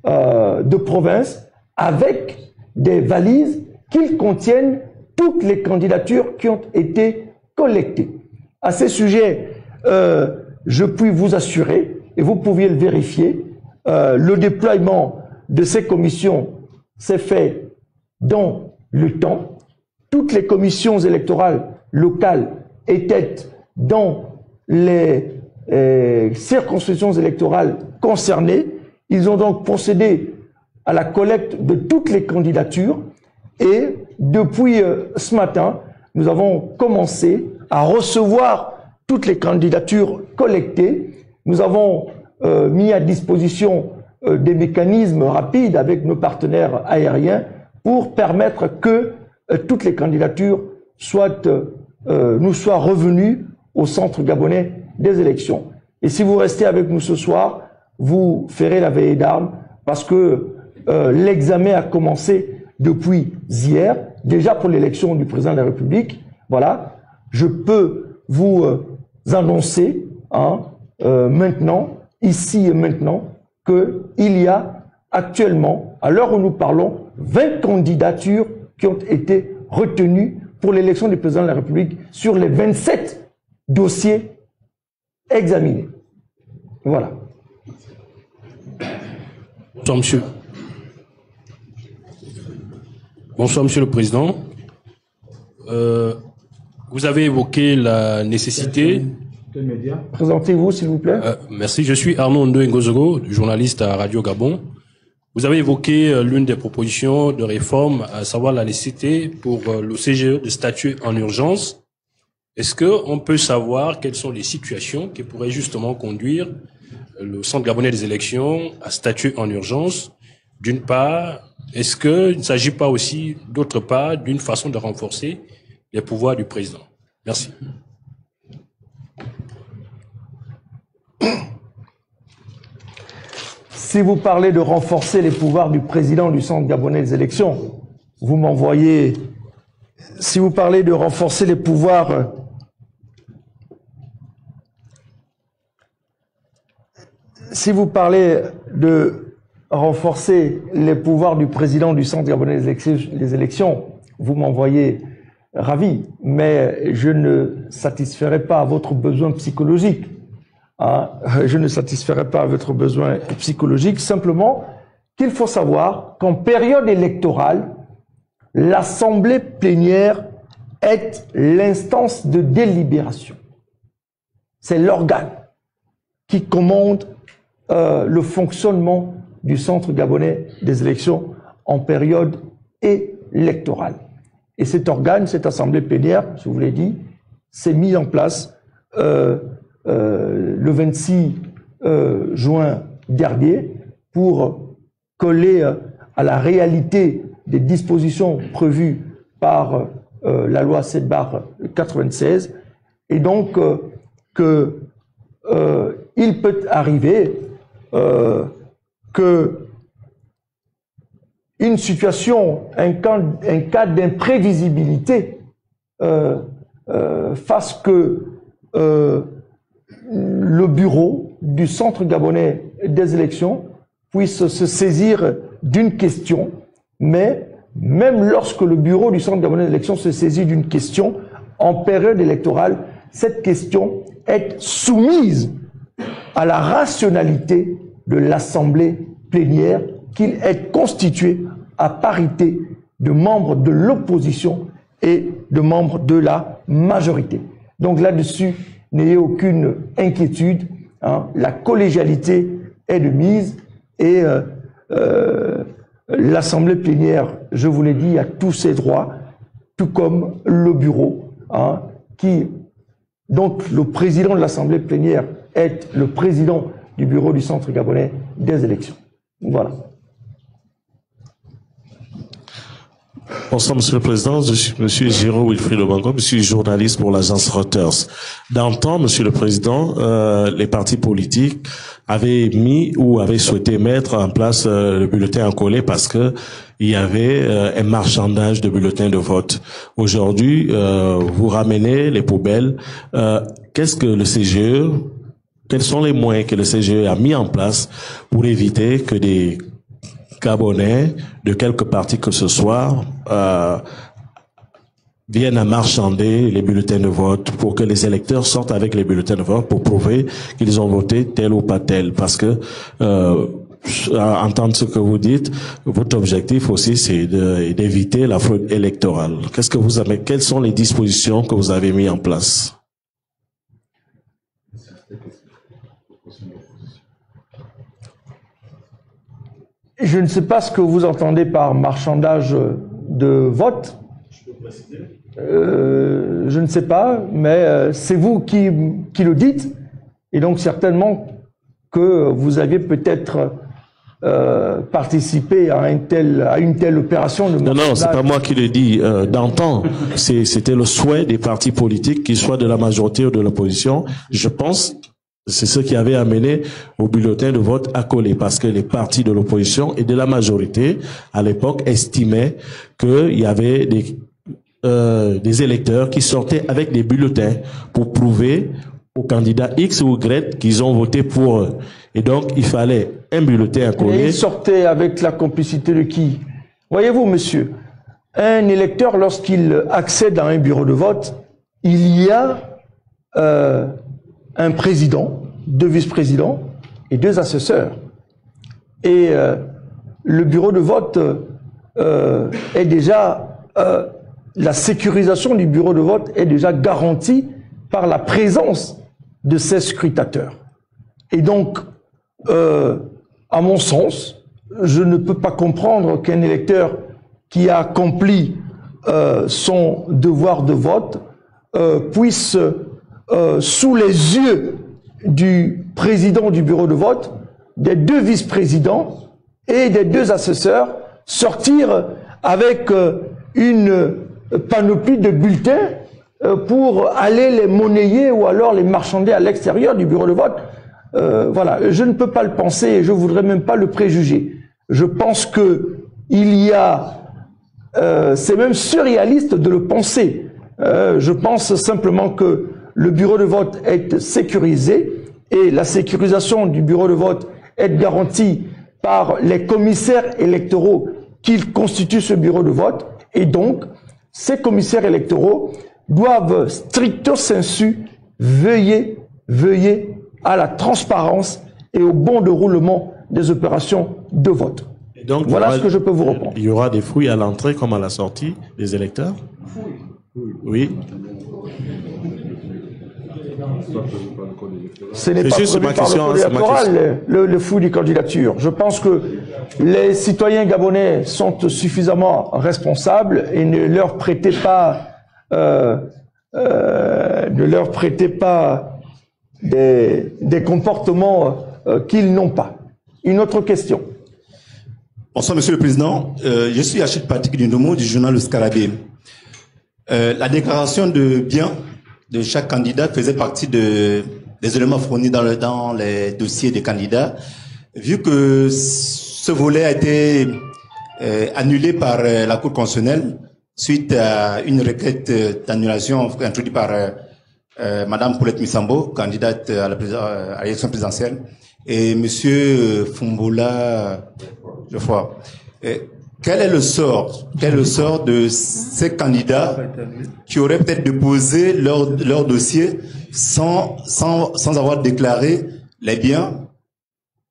B: de province avec des valises qui contiennent toutes les candidatures qui ont été collectées. À ce sujet, je puis vous assurer, et vous pouviez le vérifier, le déploiement de ces commissions s'est fait dans le temps. toutes les commissions électorales locales étaient dans les circonscriptions électorales concernées. Ils ont donc procédé à la collecte de toutes les candidatures et depuis ce matin, nous avons commencé à recevoir toutes les candidatures collectées. Nous avons mis à disposition des mécanismes rapides avec nos partenaires aériens pour permettre que toutes les candidatures nous soient revenues au centre gabonais des élections. Et si vous restez avec nous ce soir, vous ferez la veillée d'armes parce que l'examen a commencé depuis hier, déjà pour l'élection du président de la République. Voilà, je peux vous annoncer maintenant, ici et maintenant, qu'il y a actuellement, à l'heure où nous parlons, 20 candidatures qui ont été retenues pour l'élection du président de la République sur les 27 dossiers examinés. Voilà.
F: Bonsoir, monsieur. Bonsoir, monsieur le président. Vous avez évoqué la nécessité...
B: Présentez-vous, s'il vous plaît.
F: Merci, je suis Arnaud Ndo Ngozoro, journaliste à Radio Gabon. Vous avez évoqué l'une des propositions de réforme, à savoir la nécessité pour le CGE de statuer en urgence. Est-ce qu'on peut savoir quelles sont les situations qui pourraient justement conduire le Centre gabonais des élections à statuer en urgence? D'une part, est-ce qu'il ne s'agit pas aussi, d'autre part, d'une façon de renforcer les pouvoirs du président? Merci.
B: Si vous parlez de renforcer les pouvoirs du président du Centre gabonais des élections, vous m'envoyez... Si vous parlez de renforcer les pouvoirs... Si vous parlez de renforcer les pouvoirs du président du Centre gabonais des élections, vous m'envoyez ravi, mais je ne satisferai pas à votre besoin psychologique. Je ne satisferai pas à votre besoin psychologique, simplement qu'il faut savoir qu'en période électorale, l'Assemblée plénière est l'instance de délibération. C'est l'organe qui commande le fonctionnement du Centre gabonais des élections en période électorale. Et cet organe, cette assemblée plénière, je vous l'ai dit, s'est mis en place le 26 juin dernier pour coller à la réalité des dispositions prévues par la loi 7/96. Et donc, il peut arriver que une situation, un cas d'imprévisibilité fasse que le bureau du Centre gabonais des élections puisse se saisir d'une question, mais même lorsque le bureau du Centre gabonais des élections se saisit d'une question en période électorale, cette question est soumise à la rationalité de l'Assemblée plénière, qu'il est constitué à parité de membres de l'opposition et de membres de la majorité. Donc là-dessus, n'ayez aucune inquiétude, la collégialité est de mise et l'Assemblée plénière, je vous l'ai dit, a tous ses droits, tout comme le bureau, donc le président de l'Assemblée plénière est le président du bureau du Centre gabonais des élections. Voilà.
G: Bonsoir, Monsieur le Président. Je suis Monsieur Jérôme Wilfried Obango, je suis journaliste pour l'agence Reuters. D'antan, Monsieur le Président, les partis politiques avaient mis ou avaient souhaité mettre en place le bulletin à coller parce que il y avait un marchandage de bulletins de vote. Aujourd'hui, vous ramenez les poubelles. Qu'est-ce que le CGE, quels sont les moyens que le CGE a mis en place pour éviter que des Gabonais de quelque parti que ce soit viennent à marchander les bulletins de vote pour que les électeurs sortent avec les bulletins de vote pour prouver qu'ils ont voté tel ou pas tel, parce que entendre ce que vous dites, votre objectif aussi, c'est d'éviter la fraude électorale. Quelles sont les dispositions que vous avez mises en place?
B: Je ne sais pas ce que vous entendez par marchandage de vote. Je ne sais pas, mais c'est vous qui le dites. Et donc certainement que vous aviez peut-être participé à une telle opération de marchandage.
G: Non, c'est pas moi qui le dis. D'antan, c'était le souhait des partis politiques, qu'ils soient de la majorité ou de l'opposition. Je pense c'est ce qui avait amené au bulletin de vote à coller, parce que les partis de l'opposition et de la majorité, à l'époque, estimaient qu'il y avait des électeurs qui sortaient avec des bulletins pour prouver aux candidats X ou Y qu'ils ont voté pour eux. Et donc, il fallait un bulletin à coller.
B: Et ils sortaient avec la complicité de qui? Voyez-vous, monsieur, un électeur, lorsqu'il accède à un bureau de vote, il y a un président, 2 vice-présidents et 2 assesseurs. Et le bureau de vote est déjà... la sécurisation du bureau de vote est déjà garantie par la présence de ces scrutateurs. Et donc, à mon sens, je ne peux pas comprendre qu'un électeur qui a accompli son devoir de vote puisse, sous les yeux du président du bureau de vote, des 2 vice-présidents et des 2 assesseurs, sortir avec une panoplie de bulletins pour aller les monnayer ou alors les marchander à l'extérieur du bureau de vote. Voilà, je ne peux pas le penser et je voudrais même pas le préjuger. Je pense que il y a, c'est même surréaliste de le penser. Je pense simplement que le bureau de vote est sécurisé et la sécurisation du bureau de vote est garantie par les commissaires électoraux qui constituent ce bureau de vote. Et donc, ces commissaires électoraux doivent stricto sensu veiller à la transparence et au bon déroulement des opérations de vote.
G: Et donc,
B: voilà ce que je peux vous répondre.
G: Il y aura des fouilles à l'entrée comme à la sortie des électeurs? Oui.
B: Ce n'est pas prévu par le code électoral, le fouille des candidatures. Je pense que les citoyens gabonais sont suffisamment responsables et ne leur prêtez pas des comportements qu'ils n'ont pas. Une autre question.
H: Bonsoir, Monsieur le Président. Je suis Achille Patrick Dindomo du journal Le Scarabée. La déclaration de biens de chaque candidat faisait partie des éléments fournis dans les dossiers des candidats. Vu que ce volet a été annulé par la Cour constitutionnelle suite à une requête d'annulation introduite par Madame Paulette Missambo, candidate à l'élection présidentielle, et Monsieur Fumbola, je crois. Quel est le sort de ces candidats qui auraient peut-être déposé leur dossier sans avoir déclaré les biens?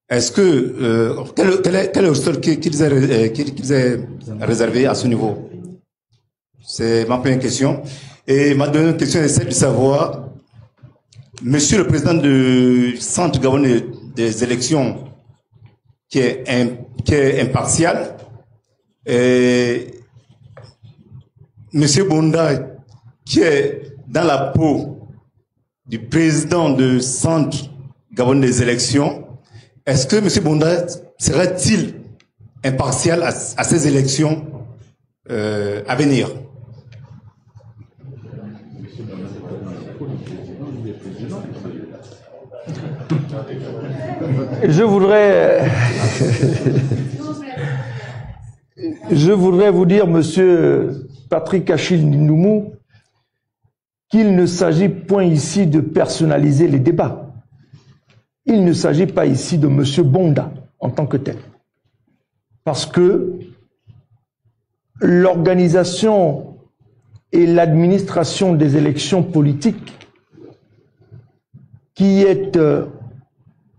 H: Est-ce que quel est le sort qu'ils aient réservé à ce niveau? C'est ma première question. Et ma deuxième question est celle de savoir, Monsieur le Président du Centre gabonais des élections, qui est impartial, et Monsieur Bonda, qui est dans la peau du président du Centre gabonais des élections, est-ce que Monsieur Bonda serait-il impartial à ces élections à venir?
B: Je voudrais vous dire, Monsieur Patrick Achille Ndoumu, qu'il ne s'agit point ici de personnaliser les débats. Il ne s'agit pas ici de Monsieur Bonda en tant que tel. Parce que l'organisation et l'administration des élections politiques, qui est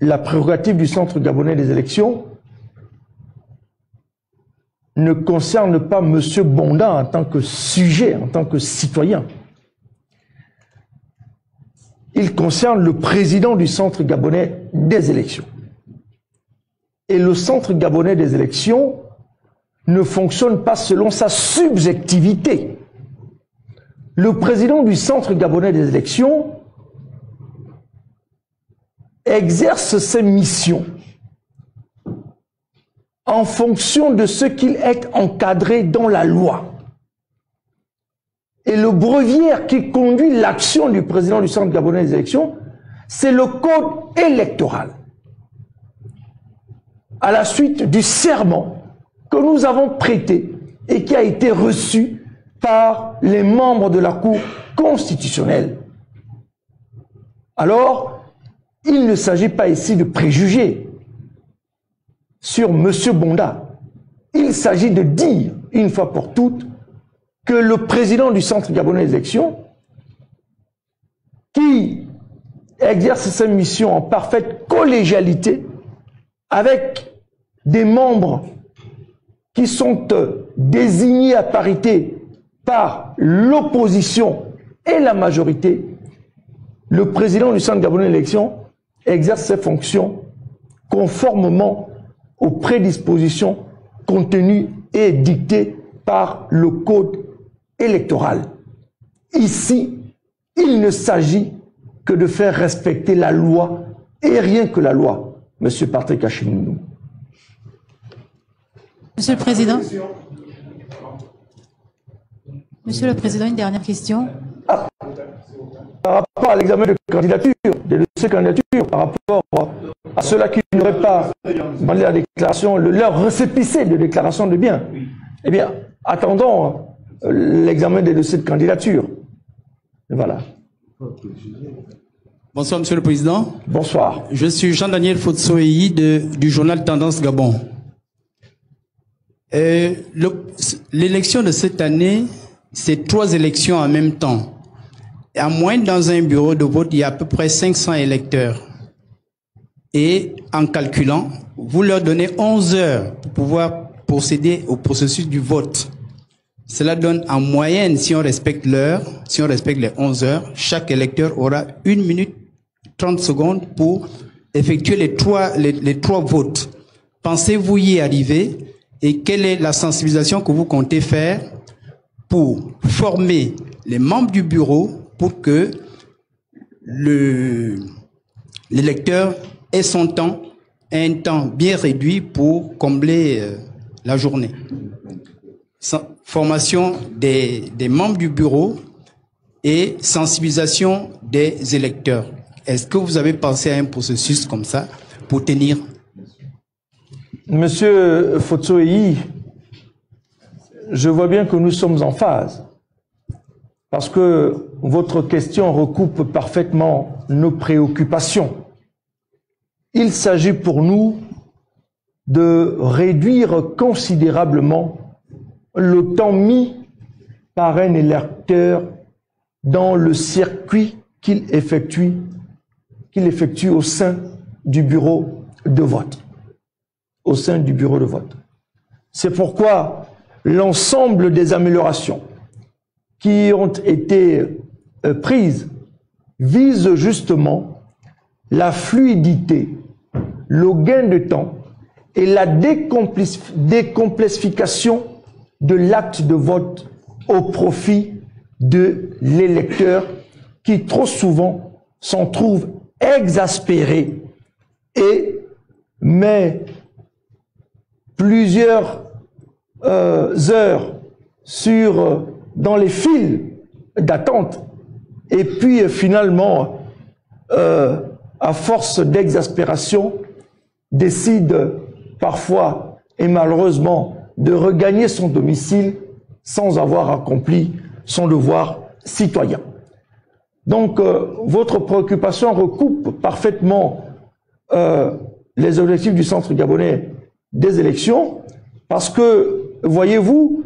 B: la prérogative du Centre gabonais des élections, ne concerne pas M. Bonda en tant que sujet, en tant que citoyen. Il concerne le président du Centre gabonais des élections. Et le Centre gabonais des élections ne fonctionne pas selon sa subjectivité. Le président du Centre gabonais des élections exerce ses missions en fonction de ce qu'il est encadré dans la loi. Et le breviaire qui conduit l'action du président du Centre gabonais des élections, c'est le code électoral. À la suite du serment que nous avons prêté et qui a été reçu par les membres de la Cour constitutionnelle. Alors, il ne s'agit pas ici de préjugés sur M. Bonda. Il s'agit de dire, une fois pour toutes, que le président du Centre gabonais des élections, qui exerce sa mission en parfaite collégialité, avec des membres qui sont désignés à parité par l'opposition et la majorité, le président du Centre gabonais des élections exerce ses fonctions conformément aux prédispositions contenues et dictées par le code électoral. Ici, il ne s'agit que de faire respecter la loi et rien que la loi, M. Patrick Achimounou.
A: Monsieur le Président. Monsieur le Président, une dernière question.
B: Par rapport à l'examen de candidature, des dossiers de candidature, par rapport à ceux-là qui n'auraient pas demandé la déclaration, leur récépissé de déclaration de biens, eh bien, attendons l'examen des dossiers de candidature. Et voilà.
I: Bonsoir, Monsieur le Président.
B: Bonsoir.
I: Je suis Jean-Daniel Fotsoeyi du journal Tendance Gabon. L'élection de cette année, c'est 3 élections en même temps. Et à moins dans un bureau de vote, il y a à peu près 500 électeurs. Et en calculant, vous leur donnez 11 heures pour pouvoir procéder au processus du vote. Cela donne en moyenne, si on respecte l'heure, si on respecte les 11 heures, chaque électeur aura 1 minute 30 secondes pour effectuer les trois votes. Pensez-vous y arriver? Et quelle est la sensibilisation que vous comptez faire pour former les membres du bureau pour que l'électeur ait son temps, ait un temps bien réduit pour combler la journée? Formation des membres du bureau et sensibilisation des électeurs. Est-ce que vous avez pensé à un processus comme ça pour tenir?
B: Monsieur Fotsoeyi, je vois bien que nous sommes en phase, parce que votre question recoupe parfaitement nos préoccupations. Il s'agit pour nous de réduire considérablement le temps mis par un électeur dans le circuit qu'il effectue au sein du bureau de vote. Au sein du bureau de vote. C'est pourquoi l'ensemble des améliorations qui ont été prises visent justement la fluidité, le gain de temps et la décomplexification de l'acte de vote au profit de l'électeur qui trop souvent s'en trouve exaspéré et met plusieurs heures dans les files d'attente et puis finalement, à force d'exaspération, décide parfois et malheureusement de regagner son domicile sans avoir accompli son devoir citoyen. Donc, votre préoccupation recoupe parfaitement les objectifs du Centre gabonais des élections, parce que, voyez-vous,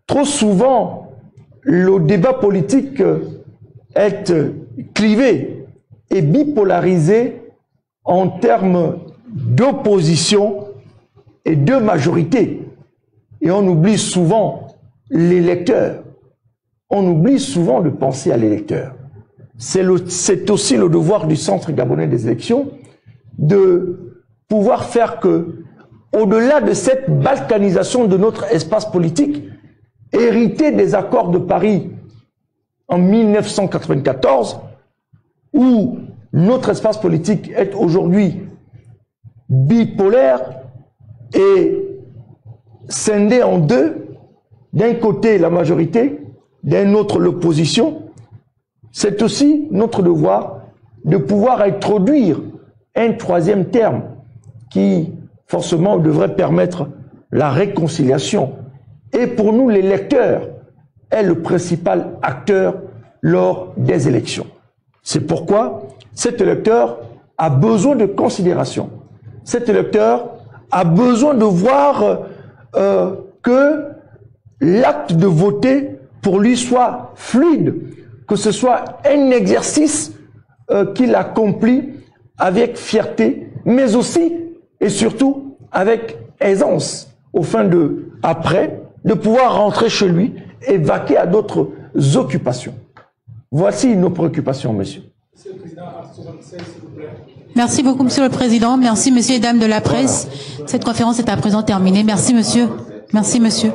B: trop souvent, le débat politique est clivé et bipolarisé en termes d'opposition et de majorité. Et on oublie souvent l'électeur. On oublie souvent de penser à l'électeur. C'est aussi le devoir du Centre gabonais des élections de pouvoir faire que, au-delà de cette balkanisation de notre espace politique, hérité des accords de Paris en 1994, où notre espace politique est aujourd'hui bipolaire et scindé en deux, d'un côté la majorité, d'un autre l'opposition, c'est aussi notre devoir de pouvoir introduire un troisième terme qui forcément devrait permettre la réconciliation. Et pour nous, l'électeur est le principal acteur lors des élections. C'est pourquoi cet électeur a besoin de considération. Cet électeur a besoin de voir que l'acte de voter pour lui soit fluide, que ce soit un exercice qu'il accomplit avec fierté, mais aussi et surtout avec aisance, au fin de, après, de pouvoir rentrer chez lui et vaquer à d'autres occupations. Voici nos préoccupations, monsieur.
A: Monsieur le Président, article 76, s'il vous plaît. Merci beaucoup, Monsieur le Président. Merci, Messieurs et Dames de la presse. Cette conférence est à présent terminée. Merci, Monsieur. Merci, Monsieur.